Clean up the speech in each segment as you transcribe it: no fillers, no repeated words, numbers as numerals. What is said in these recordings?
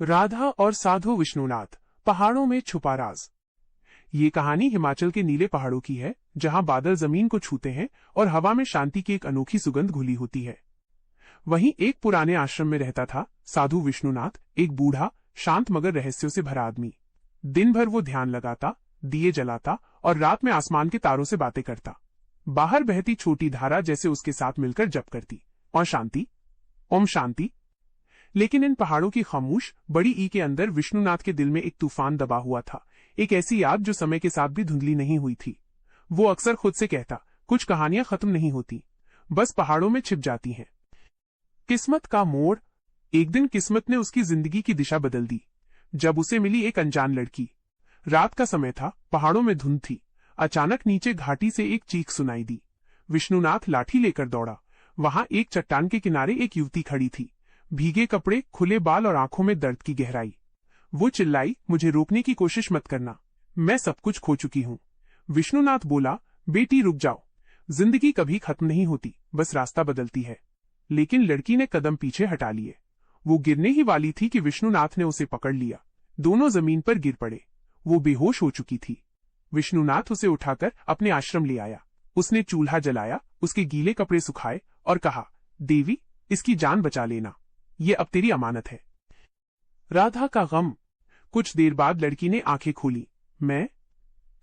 राधा और साधु विष्णुनाथ, पहाड़ों में छुपा राज। ये कहानी हिमाचल के नीले पहाड़ों की है, जहां बादल जमीन को छूते हैं और हवा में शांति की एक अनोखी सुगंध घुली होती है। वहीं एक पुराने आश्रम में रहता था साधु विष्णुनाथ, एक बूढ़ा, शांत मगर रहस्यों से भरा आदमी। दिन भर वो ध्यान लगाता, दिए जलाता और रात में आसमान के तारों से बातें करता। बाहर बहती छोटी धारा जैसे उसके साथ मिलकर जप करती, और शांति, ओम शांति। लेकिन इन पहाड़ों की खामोश बड़ी ई के अंदर विष्णुनाथ के दिल में एक तूफान दबा हुआ था, एक ऐसी याद जो समय के साथ भी धुंधली नहीं हुई थी। वो अक्सर खुद से कहता, कुछ कहानियां खत्म नहीं होती, बस पहाड़ों में छिप जाती हैं। किस्मत का मोड़। एक दिन किस्मत ने उसकी जिंदगी की दिशा बदल दी, जब उसे मिली एक अनजान लड़की। रात का समय था, पहाड़ों में धुंध थी। अचानक नीचे घाटी से एक चीख सुनाई दी। विष्णुनाथ लाठी लेकर दौड़ा। वहां एक चट्टान के किनारे एक युवती खड़ी थी, भीगे कपड़े, खुले बाल और आंखों में दर्द की गहराई। वो चिल्लाई, मुझे रोकने की कोशिश मत करना, मैं सब कुछ खो चुकी हूं। विष्णुनाथ बोला, बेटी रुक जाओ, जिंदगी कभी खत्म नहीं होती, बस रास्ता बदलती है। लेकिन लड़की ने कदम पीछे हटा लिए। वो गिरने ही वाली थी कि विष्णुनाथ ने उसे पकड़ लिया। दोनों जमीन पर गिर पड़े। वो बेहोश हो चुकी थी। विष्णुनाथ उसे उठाकर अपने आश्रम ले आया। उसने चूल्हा जलाया, उसके गीले कपड़े सुखाए और कहा, देवी, इसकी जान बचा लेना, ये अब तेरी अमानत है। राधा का गम। कुछ देर बाद लड़की ने आंखें खोली। मैं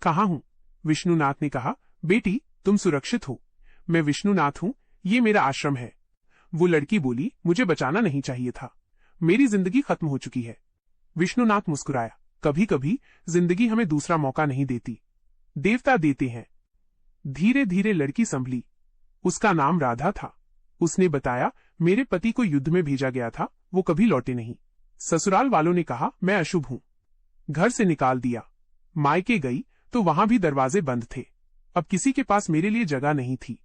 कहाँ हूं? विष्णुनाथ ने कहा, बेटी, तुम सुरक्षित हो। मैं विष्णुनाथ हूं, ये मेरा आश्रम है। वो लड़की बोली, मुझे बचाना नहीं चाहिए था, मेरी जिंदगी खत्म हो चुकी है। विष्णुनाथ मुस्कुराया, कभी कभी जिंदगी हमें दूसरा मौका नहीं देती, देवता देते हैं। धीरे धीरे लड़की संभली। उसका नाम राधा था। उसने बताया, मेरे पति को युद्ध में भेजा गया था, वो कभी लौटे नहीं। ससुराल वालों ने कहा मैं अशुभ हूं, घर से निकाल दिया। मायके गई तो वहां भी दरवाजे बंद थे। अब किसी के पास मेरे लिए जगह नहीं थी।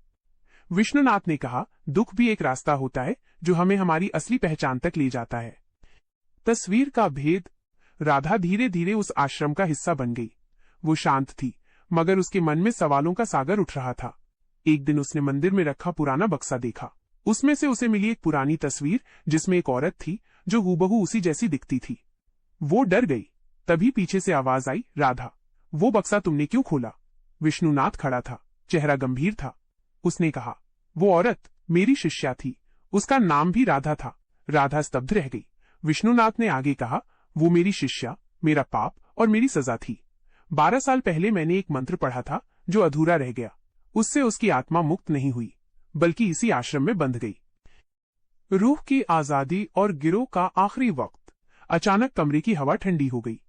विष्णुनाथ ने कहा, दुख भी एक रास्ता होता है जो हमें हमारी असली पहचान तक ले जाता है। तस्वीर का भेद। राधा धीरे धीरे उस आश्रम का हिस्सा बन गई। वो शांत थी, मगर उसके मन में सवालों का सागर उठ रहा था। एक दिन उसने मंदिर में रखा पुराना बक्सा देखा। उसमें से उसे मिली एक पुरानी तस्वीर, जिसमें एक औरत थी जो हूबहू उसी जैसी दिखती थी। वो डर गई। तभी पीछे से आवाज आई, राधा, वो बक्सा तुमने क्यों खोला? विष्णुनाथ खड़ा था, चेहरा गंभीर था। उसने कहा, वो औरत मेरी शिष्या थी, उसका नाम भी राधा था। राधा स्तब्ध रह गई। विष्णुनाथ ने आगे कहा, वो मेरी शिष्या, मेरा पाप और मेरी सजा थी। 12 साल पहले मैंने एक मंत्र पढ़ा था जो अधूरा रह गया। उससे उसकी आत्मा मुक्त नहीं हुई, बल्कि इसी आश्रम में बंध गई। रूह की आजादी और गिरोह का आखिरी वक्त। अचानक कमरे की हवा ठंडी हो गई।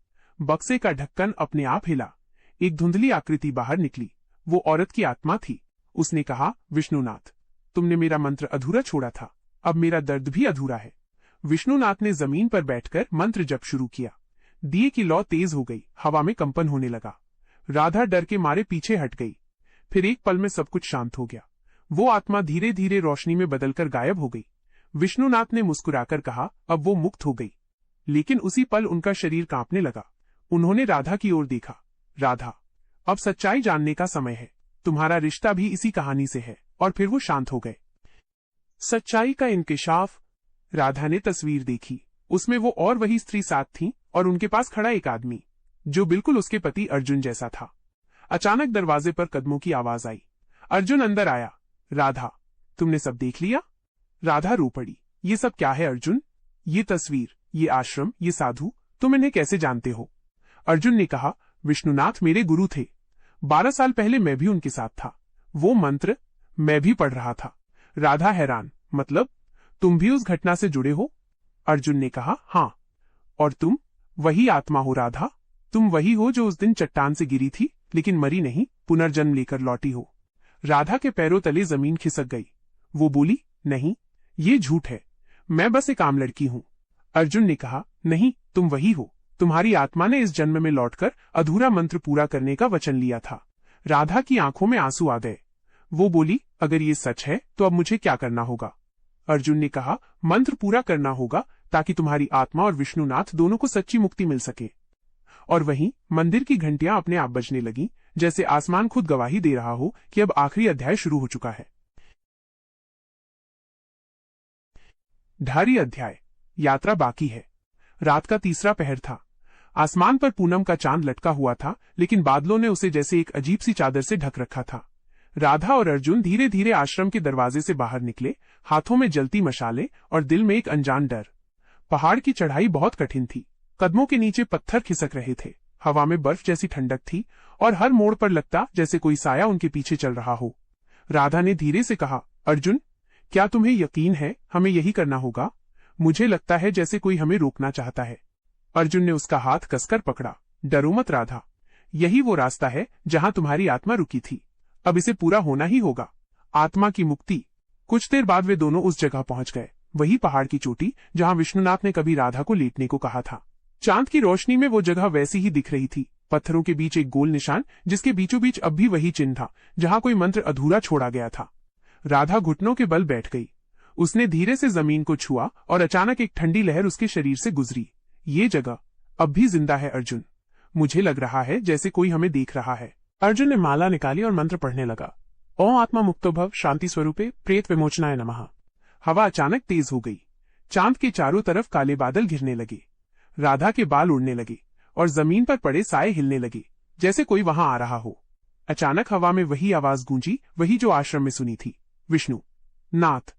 बक्से का ढक्कन अपने आप हिला। एक धुंधली आकृति बाहर निकली। वो औरत की आत्मा थी। उसने कहा, विष्णुनाथ, तुमने मेरा मंत्र अधूरा छोड़ा था, अब मेरा दर्द भी अधूरा है। विष्णुनाथ ने जमीन पर बैठकर मंत्र जप शुरू किया। दिए की लौ तेज हो गई, हवा में कंपन होने लगा। राधा डर के मारे पीछे हट गई। फिर एक पल में सब कुछ शांत हो गया। वो आत्मा धीरे धीरे रोशनी में बदलकर गायब हो गई। विष्णुनाथ ने मुस्कुराकर कहा, अब वो मुक्त हो गई। लेकिन उसी पल उनका शरीर कांपने लगा। उन्होंने राधा की ओर देखा। राधा, अब सच्चाई जानने का समय है, तुम्हारा रिश्ता भी इसी कहानी से है। और फिर वो शांत हो गए। सच्चाई का इंकिशाफ। राधा ने तस्वीर देखी। उसमें वो और वही स्त्री साथ थी, और उनके पास खड़ा एक आदमी जो बिल्कुल उसके पति अर्जुन जैसा था। अचानक दरवाजे पर कदमों की आवाज आई। अर्जुन अंदर आया। राधा, तुमने सब देख लिया? राधा रो पड़ी। ये सब क्या है अर्जुन? ये तस्वीर, ये आश्रम, ये साधु, तुम इन्हें कैसे जानते हो? अर्जुन ने कहा, विष्णुनाथ मेरे गुरु थे। 12 साल पहले मैं भी उनके साथ था। वो मंत्र मैं भी पढ़ रहा था। राधा हैरान, मतलब तुम भी उस घटना से जुड़े हो? अर्जुन ने कहा, हाँ। और तुम वही आत्मा हो राधा? तुम वही हो जो उस दिन चट्टान से गिरी थी, लेकिन मरी नहीं, पुनर्जन्म लेकर लौटी हो। राधा के पैरों तले जमीन खिसक गई। वो बोली, नहीं, ये झूठ है, मैं बस एक आम लड़की हूं। अर्जुन ने कहा, नहीं, तुम वही हो। तुम्हारी आत्मा ने इस जन्म में लौटकर अधूरा मंत्र पूरा करने का वचन लिया था। राधा की आंखों में आंसू आ गए। वो बोली, अगर ये सच है तो अब मुझे क्या करना होगा? अर्जुन ने कहा, मंत्र पूरा करना होगा, ताकि तुम्हारी आत्मा और विष्णुनाथ दोनों को सच्ची मुक्ति मिल सके। और वहीं मंदिर की घंटियां अपने आप बजने लगीं, जैसे आसमान खुद गवाही दे रहा हो कि अब आखिरी अध्याय शुरू हो चुका है। ढारी अध्याय, यात्रा बाकी है। रात का तीसरा पहर था। आसमान पर पूनम का चांद लटका हुआ था, लेकिन बादलों ने उसे जैसे एक अजीब सी चादर से ढक रखा था। राधा और अर्जुन धीरे धीरे आश्रम के दरवाजे से बाहर निकले, हाथों में जलती मशाले और दिल में एक अनजान डर। पहाड़ की चढ़ाई बहुत कठिन थी। कदमों के नीचे पत्थर खिसक रहे थे, हवा में बर्फ जैसी ठंडक थी और हर मोड़ पर लगता जैसे कोई साया उनके पीछे चल रहा हो। राधा ने धीरे से कहा, अर्जुन, क्या तुम्हें यकीन है हमें यही करना होगा? मुझे लगता है जैसे कोई हमें रोकना चाहता है। अर्जुन ने उसका हाथ कसकर पकड़ा। डरो मत राधा, यही वो रास्ता है जहां तुम्हारी आत्मा रुकी थी। अब इसे पूरा होना ही होगा। आत्मा की मुक्ति। कुछ देर बाद वे दोनों उस जगह पहुंच गए, वही पहाड़ की चोटी जहां विष्णुनाथ ने कभी राधा को लेटने को कहा था। चांद की रोशनी में वो जगह वैसी ही दिख रही थी, पत्थरों के बीच एक गोल निशान जिसके बीचों बीच अब भी वही चिन्ह था जहां कोई मंत्र अधूरा छोड़ा गया था। राधा घुटनों के बल बैठ गई। उसने धीरे से जमीन को छुआ और अचानक एक ठंडी लहर उसके शरीर से गुजरी। ये जगह अब भी जिंदा है अर्जुन। मुझे लग रहा है जैसे कोई हमें देख रहा है। अर्जुन ने माला निकाली और मंत्र पढ़ने लगा। ओम आत्मा मुक्तो भव शांति स्वरूपे प्रेत विमोचनाय नमः। हवा अचानक तेज हो गई। चांद के चारों तरफ काले बादल घिरने लगे। राधा के बाल उड़ने लगे और जमीन पर पड़े साए हिलने लगे, जैसे कोई वहां आ रहा हो। अचानक हवा में वही आवाज गूंजी, वही जो आश्रम में सुनी थी, विष्णु नाथ।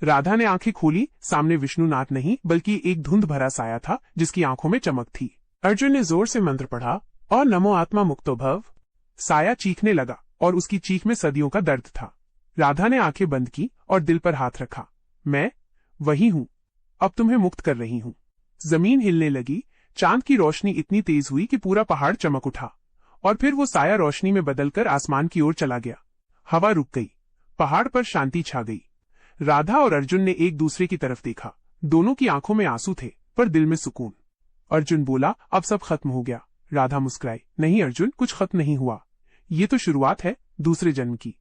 राधा ने आंखें खोली। सामने विष्णुनाथ नहीं बल्कि एक धुंध भरा साया था जिसकी आंखों में चमक थी। अर्जुन ने जोर से मंत्र पढ़ा और नमो आत्मा मुक्तो भव। साया चीखने लगा और उसकी चीख में सदियों का दर्द था। राधा ने आंखें बंद की और दिल पर हाथ रखा। मैं वही हूं, अब तुम्हें मुक्त कर रही हूं। जमीन हिलने लगी। चांद की रोशनी इतनी तेज हुई कि पूरा पहाड़ चमक उठा और फिर वो साया रोशनी में बदलकर आसमान की ओर चला गया। हवा रुक गई। पहाड़ पर शांति छा गई। राधा और अर्जुन ने एक दूसरे की तरफ देखा। दोनों की आंखों में आंसू थे पर दिल में सुकून। अर्जुन बोला, अब सब खत्म हो गया। राधा मुस्कुराई, नहीं अर्जुन, कुछ खत्म नहीं हुआ। ये तो शुरुआत है दूसरे जन्म की।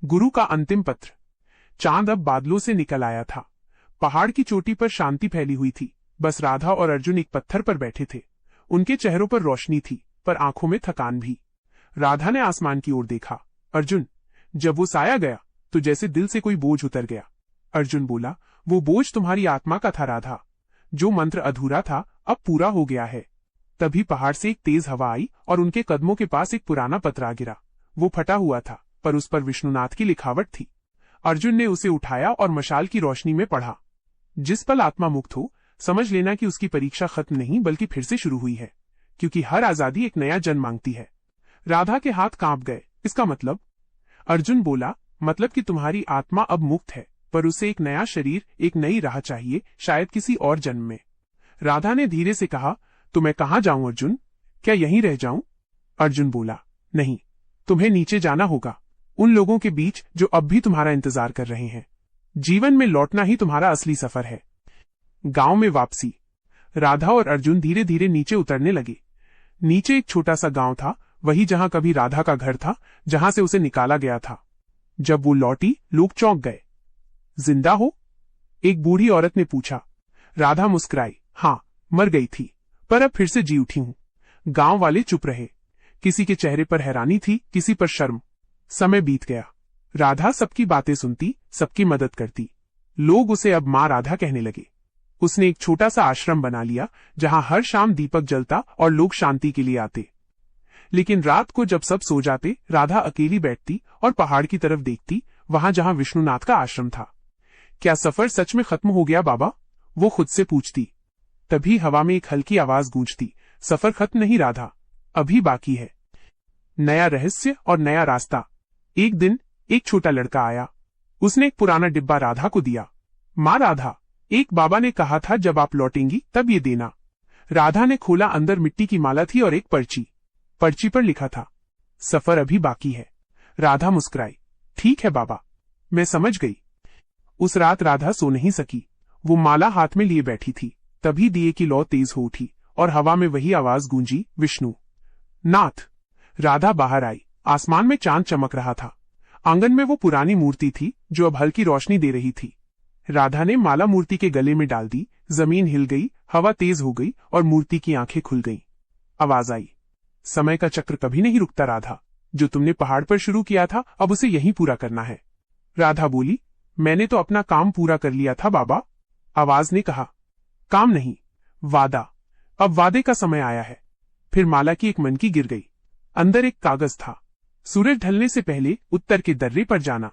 गुरु का अंतिम पत्र। चांद अब बादलों से निकल आया था। पहाड़ की चोटी पर शांति फैली हुई थी। बस राधा और अर्जुन एक पत्थर पर बैठे थे। उनके चेहरों पर रोशनी थी पर आंखों में थकान भी। राधा ने आसमान की ओर देखा। अर्जुन, जब वो साया गया तो जैसे दिल से कोई बोझ उतर गया। अर्जुन बोला, वो बोझ तुम्हारी आत्मा का था राधा। जो मंत्र अधूरा था अब पूरा हो गया है। तभी पहाड़ से एक तेज हवा आई और उनके कदमों के पास एक पुराना पत्र आ गिरा। वो फटा हुआ था पर उस पर विष्णुनाथ की लिखावट थी। अर्जुन ने उसे उठाया और मशाल की रोशनी में पढ़ा। जिस पल आत्मा मुक्त हो, समझ लेना कि उसकी परीक्षा खत्म नहीं बल्कि फिर से शुरू हुई है, क्योंकि हर आजादी एक नया जन्म मांगती है। राधा के हाथ कांप गए। इसका मतलब? अर्जुन बोला, मतलब कि तुम्हारी आत्मा अब मुक्त है पर उसे एक नया शरीर, एक नई राह चाहिए, शायद किसी और जन्म में। राधा ने धीरे से कहा, तो मैं कहां जाऊं अर्जुन? क्या यहीं रह जाऊं? अर्जुन बोला, नहीं, तुम्हें नीचे जाना होगा, उन लोगों के बीच जो अब भी तुम्हारा इंतजार कर रहे हैं। जीवन में लौटना ही तुम्हारा असली सफर है। गांव में वापसी। राधा और अर्जुन धीरे धीरे नीचे उतरने लगे। नीचे एक छोटा सा गांव था, वही जहां कभी राधा का घर था, जहां से उसे निकाला गया था। जब वो लौटी, लोग चौंक गए। जिंदा हो? एक बूढ़ी औरत ने पूछा। राधा मुस्कुराई, हाँ, मर गई थी पर अब फिर से जी उठी हूं। गांव वाले चुप रहे। किसी के चेहरे पर हैरानी थी, किसी पर शर्म। समय बीत गया। राधा सबकी बातें सुनती, सबकी मदद करती। लोग उसे अब मां राधा कहने लगे। उसने एक छोटा सा आश्रम बना लिया जहां हर शाम दीपक जलता और लोग शांति के लिए आते। लेकिन रात को जब सब सो जाते, राधा अकेली बैठती और पहाड़ की तरफ देखती, वहां जहां विष्णुनाथ का आश्रम था। क्या सफर सच में खत्म हो गया बाबा? वो खुद से पूछती। तभी हवा में एक हल्की आवाज गूंजती, सफर खत्म नहीं राधा, अभी बाकी है। नया रहस्य और नया रास्ता। एक दिन एक छोटा लड़का आया। उसने एक पुराना डिब्बा राधा को दिया। माँ राधा, एक बाबा ने कहा था जब आप लौटेंगी तब ये देना। राधा ने खोला, अंदर मिट्टी की माला थी और एक पर्ची। पर्ची पर लिखा था, सफर अभी बाकी है। राधा मुस्कुराई, ठीक है बाबा, मैं समझ गई। उस रात राधा सो नहीं सकी। वो माला हाथ में लिए बैठी थी। तभी दिए की लौ तेज हो उठी और हवा में वही आवाज गूंजी, विष्णु नाथ। राधा बाहर आई। आसमान में चांद चमक रहा था। आंगन में वो पुरानी मूर्ति थी जो अब हल्की रोशनी दे रही थी। राधा ने माला मूर्ति के गले में डाल दी। जमीन हिल गई, हवा तेज हो गई और मूर्ति की आंखें खुल गईं। आवाज आई, समय का चक्र कभी नहीं रुकता राधा। जो तुमने पहाड़ पर शुरू किया था अब उसे यहीं पूरा करना है। राधा बोली, मैंने तो अपना काम पूरा कर लिया था बाबा। आवाज ने कहा, काम नहीं, वादा। अब वादे का समय आया है। फिर माला की एक मनकी गिर गई। अंदर एक कागज था। सूरज ढलने से पहले उत्तर के दर्रे पर जाना,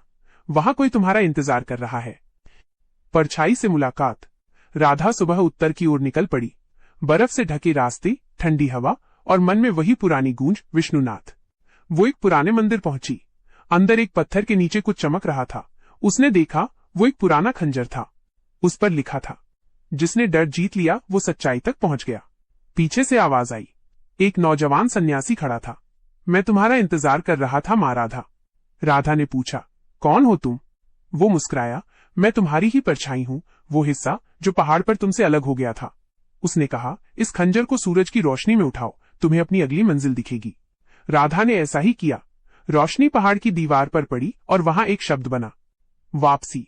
वहां कोई तुम्हारा इंतजार कर रहा है। परछाई से मुलाकात। राधा सुबह उत्तर की ओर निकल पड़ी। बर्फ से ढके रास्ते, ठंडी हवा और मन में वही पुरानी गूंज, विष्णुनाथ। वो एक पुराने मंदिर पहुंची। अंदर एक पत्थर के नीचे कुछ चमक रहा था। उसने देखा, वो एक पुराना खंजर था। उस पर लिखा था, जिसने डर जीत लिया वो सच्चाई तक पहुंच गया। पीछे से आवाज आई। एक नौजवान सन्यासी खड़ा था। मैं तुम्हारा इंतजार कर रहा था मां राधा। राधा ने पूछा, कौन हो तुम? वो मुस्कुराया, मैं तुम्हारी ही परछाई हूं, वो हिस्सा जो पहाड़ पर तुमसे अलग हो गया था। उसने कहा, इस खंजर को सूरज की रोशनी में उठाओ, तुम्हें अपनी अगली मंजिल दिखेगी। राधा ने ऐसा ही किया। रोशनी पहाड़ की दीवार पर पड़ी और वहां एक शब्द बना, वापसी।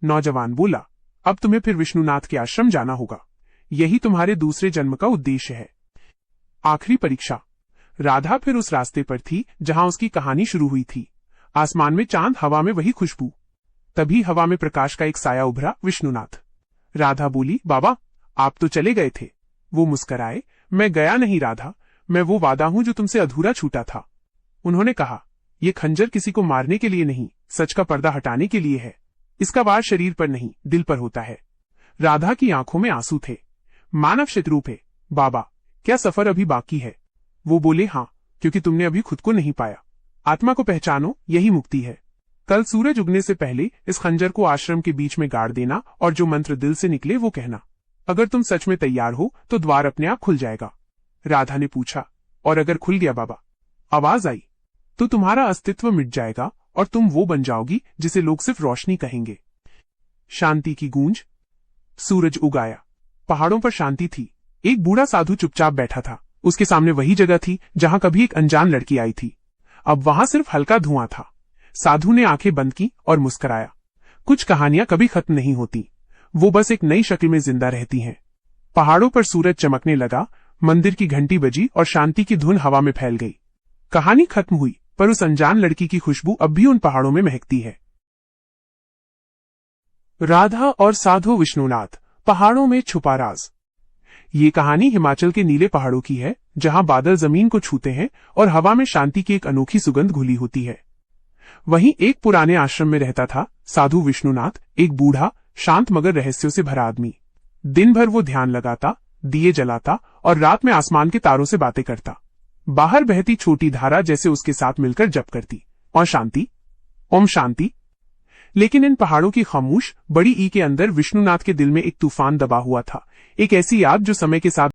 नौजवान बोला, अब तुम्हें फिर विष्णुनाथ के आश्रम जाना होगा। यही तुम्हारे दूसरे जन्म का उद्देश्य है। आखिरी परीक्षा। राधा फिर उस रास्ते पर थी जहां उसकी कहानी शुरू हुई थी। आसमान में चांद, हवा में वही खुशबू। तभी हवा में प्रकाश का एक साया उभरा, विष्णुनाथ। राधा बोली, बाबा आप तो चले गए थे। वो मुस्कराए, मैं गया नहीं राधा, मैं वो वादा हूं जो तुमसे अधूरा छूटा था। उन्होंने कहा, ये खंजर किसी को मारने के लिए नहीं, सच का पर्दा हटाने के लिए है। इसका वार शरीर पर नहीं, दिल पर होता है। राधा की आंखों में आंसू थे। मानव शत्रु पे, बाबा क्या सफर अभी बाकी है? वो बोले, हाँ, क्योंकि तुमने अभी खुद को नहीं पाया। आत्मा को पहचानो, यही मुक्ति है। कल सूरज उगने से पहले इस खंजर को आश्रम के बीच में गाड़ देना और जो मंत्र दिल से निकले वो कहना। अगर तुम सच में तैयार हो तो द्वार अपने आप खुल जाएगा। राधा ने पूछा, और अगर खुल गया बाबा? आवाज आई, तो तुम्हारा अस्तित्व मिट जाएगा और तुम वो बन जाओगी जिसे लोग सिर्फ रोशनी कहेंगे। शांति की गूंज। सूरज उगाया। पहाड़ों पर शांति थी। एक बूढ़ा साधु चुपचाप बैठा था। उसके सामने वही जगह थी जहां कभी एक अनजान लड़की आई थी। अब वहां सिर्फ हल्का धुआं था। साधु ने आंखें बंद की और मुस्कुराया। कुछ कहानियां कभी खत्म नहीं होती, वो बस एक नई शक्ल में जिंदा रहती हैं। पहाड़ों पर सूरज चमकने लगा, मंदिर की घंटी बजी और शांति की धुन हवा में फैल गई। कहानी खत्म हुई, पर उस अनजान लड़की की खुशबू अब भी उन पहाड़ों में महकती है। राधा और साधु विष्णुनाथ, पहाड़ों में छुपा राज। ये कहानी हिमाचल के नीले पहाड़ों की है, जहां बादल जमीन को छूते हैं और हवा में शांति की एक अनोखी सुगंध घुली होती है। वहीं एक पुराने आश्रम में रहता था साधु विष्णुनाथ, एक बूढ़ा, शांत मगर रहस्यों से भरा आदमी। दिन भर वो ध्यान लगाता, दिए जलाता और रात में आसमान के तारों से बातें करता। बाहर बहती छोटी धारा जैसे उसके साथ मिलकर जप करती, और शांति, ओम शांति। लेकिन इन पहाड़ों की खामोश बड़ी ई के अंदर विष्णुनाथ के दिल में एक तूफान दबा हुआ था। एक ऐसी याद जो समय के साथ